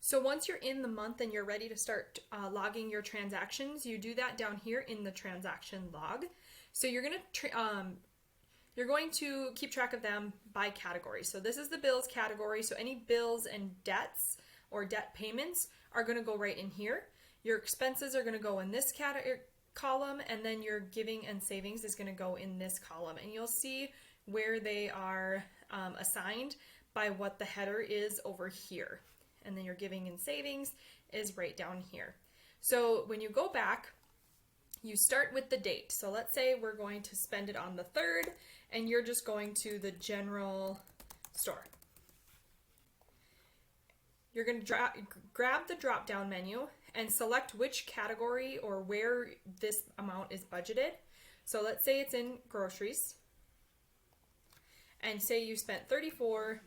So once you're in the month and you're ready to start logging your transactions, you do that down here in the transaction log. So you're going to keep track of them by category. So this is the bills category. So any bills and debts or debt payments are going to go right in here. Your expenses are going to go in this column, and then your giving and savings is going to go in this column. And you'll see where they are assigned by what the header is over here. And then your giving and savings is right down here. So when you go back, you start with the date. So let's say we're going to spend it on the 3rd, and you're just going to the general store. You're going to grab the drop-down menu and select which category or where this amount is budgeted. So let's say it's in groceries, and say you spent $34.67.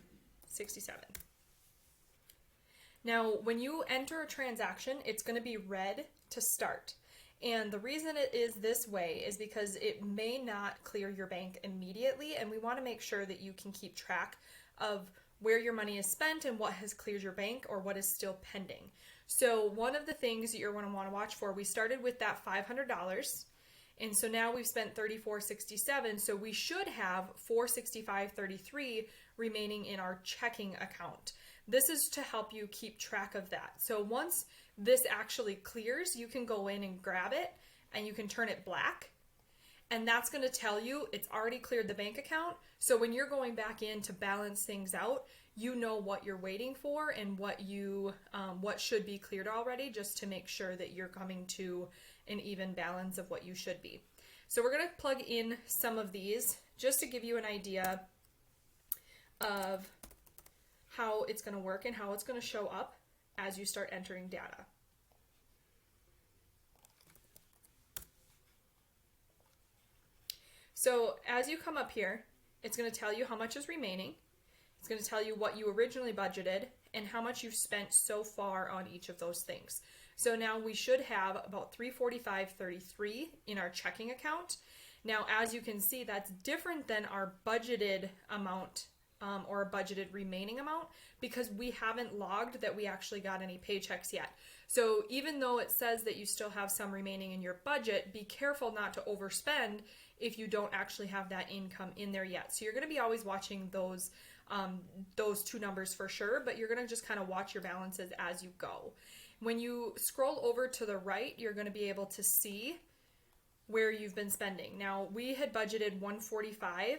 Now, when you enter a transaction, it's going to be red to start. And the reason it is this way is because it may not clear your bank immediately, and we want to make sure that you can keep track of where your money is spent and what has cleared your bank or what is still pending. So one of the things that you're going to want to watch for, we started with that $500, and so now we've spent $34.67, so we should have $465.33 remaining in our checking account. This is to help you keep track of that. So once this actually clears, you can go in and grab it and you can turn it black. And that's going to tell you it's already cleared the bank account. So when you're going back in to balance things out, you know what you're waiting for and what should be cleared already, just to make sure that you're coming to an even balance of what you should be. So we're going to plug in some of these just to give you an idea of how it's going to work and how it's going to show up as you start entering data. So as you come up here, it's going to tell you how much is remaining. It's going to tell you what you originally budgeted and how much you've spent so far on each of those things. So now we should have about $345.33 in our checking account. Now, as you can see, that's different than our budgeted amount or a budgeted remaining amount, because we haven't logged that we actually got any paychecks yet. So even though it says that you still have some remaining in your budget, be careful not to overspend if you don't actually have that income in there yet. So you're going to be always watching those two numbers for sure, but you're going to just kind of watch your balances as you go. When you scroll over to the right, you're going to be able to see where you've been spending. Now, we had budgeted $145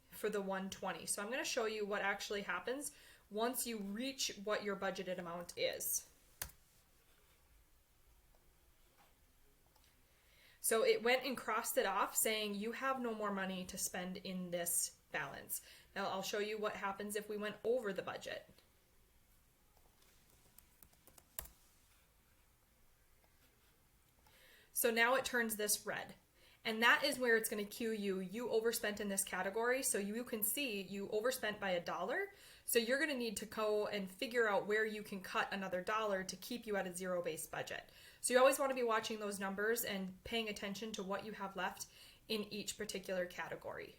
for the $120. So I'm going to show you what actually happens once you reach what your budgeted amount is. So it went and crossed it off saying you have no more money to spend in this balance. Now I'll show you what happens if we went over the budget. So now it turns this red. And that is where it's going to cue you overspent in this category. So you can see you overspent by $1. So you're going to need to go and figure out where you can cut another $1 to keep you at a zero-based budget. So you always want to be watching those numbers and paying attention to what you have left in each particular category.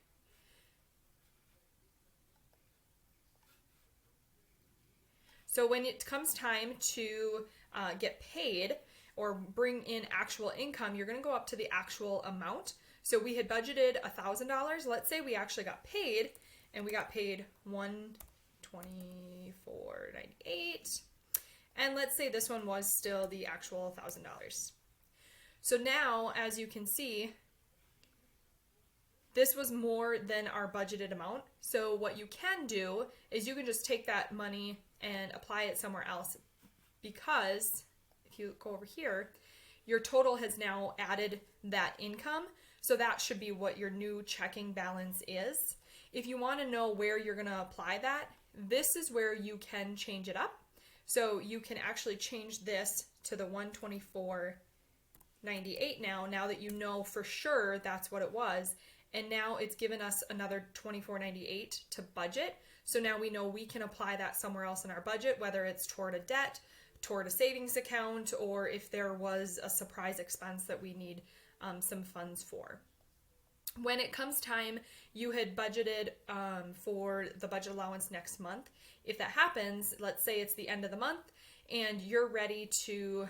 So when it comes time to get paid, or bring in actual income, you're going to go up to the actual amount. So we had budgeted $1,000. Let's say we actually got paid, and we got paid $124.98. And let's say this one was still the actual $1,000. So now, as you can see, this was more than our budgeted amount. So what you can do is you can just take that money and apply it somewhere else, because if you go over here, your total has now added that income. So that should be what your new checking balance is. If you want to know where you're going to apply that, this is where you can change it up. So you can actually change this to the $124.98 now that you know for sure that's what it was. And now it's given us another $24.98 to budget. So now we know we can apply that somewhere else in our budget, whether it's toward a debt, toward a savings account, or if there was a surprise expense that we need some funds for. When it comes time, you had budgeted for the budget allowance next month. If that happens, let's say it's the end of the month and you're ready to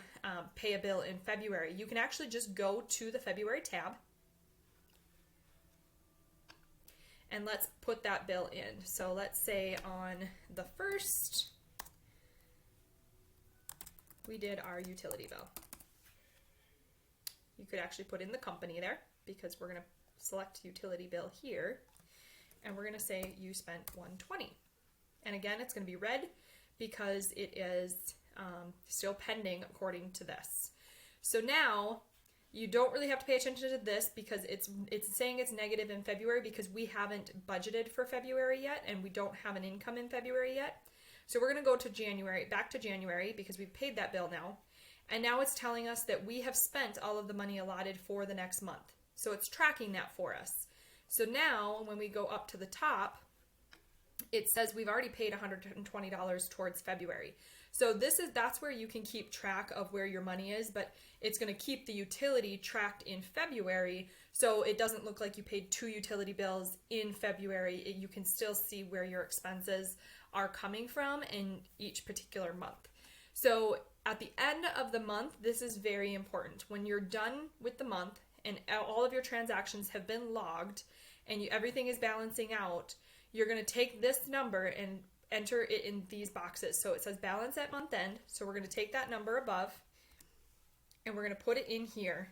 pay a bill in February, you can actually just go to the February tab and let's put that bill in. So let's say on the 1st, we did our utility bill. You could actually put in the company there because we're going to select utility bill here, and we're going to say you spent $120. And again, it's going to be red because it is still pending according to this. So now you don't really have to pay attention to this because it's saying it's negative in February because we haven't budgeted for February yet and we don't have an income in February yet. So we're going to go to January, back to January, because we've paid that bill now. And now it's telling us that we have spent all of the money allotted for the next month. So it's tracking that for us. So now when we go up to the top, it says we've already paid $120 towards February. So that's where you can keep track of where your money is, but it's going to keep the utility tracked in February, so it doesn't look like you paid 2 utility bills in February. You can still see where your expenses are coming from in each particular month. So at the end of the month, this is very important. When you're done with the month and all of your transactions have been logged and everything is balancing out, you're going to take this number and enter it in these boxes. So it says balance at month end. So we're going to take that number above and we're going to put it in here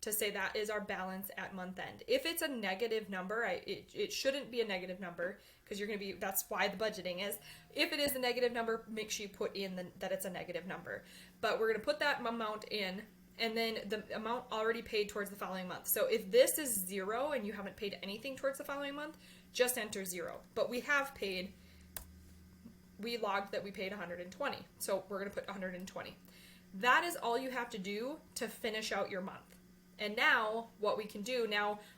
to say that is our balance at month end. If it's a negative number, it shouldn't be a negative number because that's why the budgeting is. If it is a negative number, make sure you put in that it's a negative number. But we're going to put that amount in and then the amount already paid towards the following month. So if this is 0 and you haven't paid anything towards the following month, just enter 0. But we logged that we paid 120. So we're going to put 120. That is all you have to do to finish out your month. And now what we can do,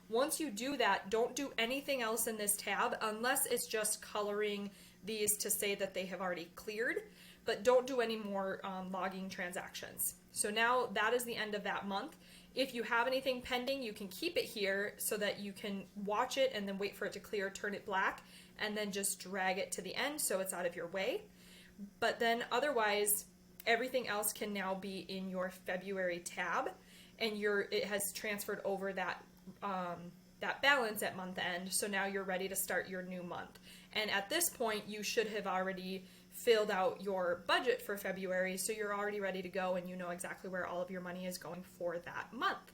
once you do that, don't do anything else in this tab unless it's just coloring these to say that they have already cleared, but don't do any more logging transactions. So now that is the end of that month. If you have anything pending, you can keep it here so that you can watch it and then wait for it to clear, turn it black, and then just drag it to the end so it's out of your way. But then otherwise, everything else can now be in your February tab, and it has transferred over that balance at month end. So now you're ready to start your new month. And at this point, you should have already filled out your budget for February, so you're already ready to go and you know exactly where all of your money is going for that month.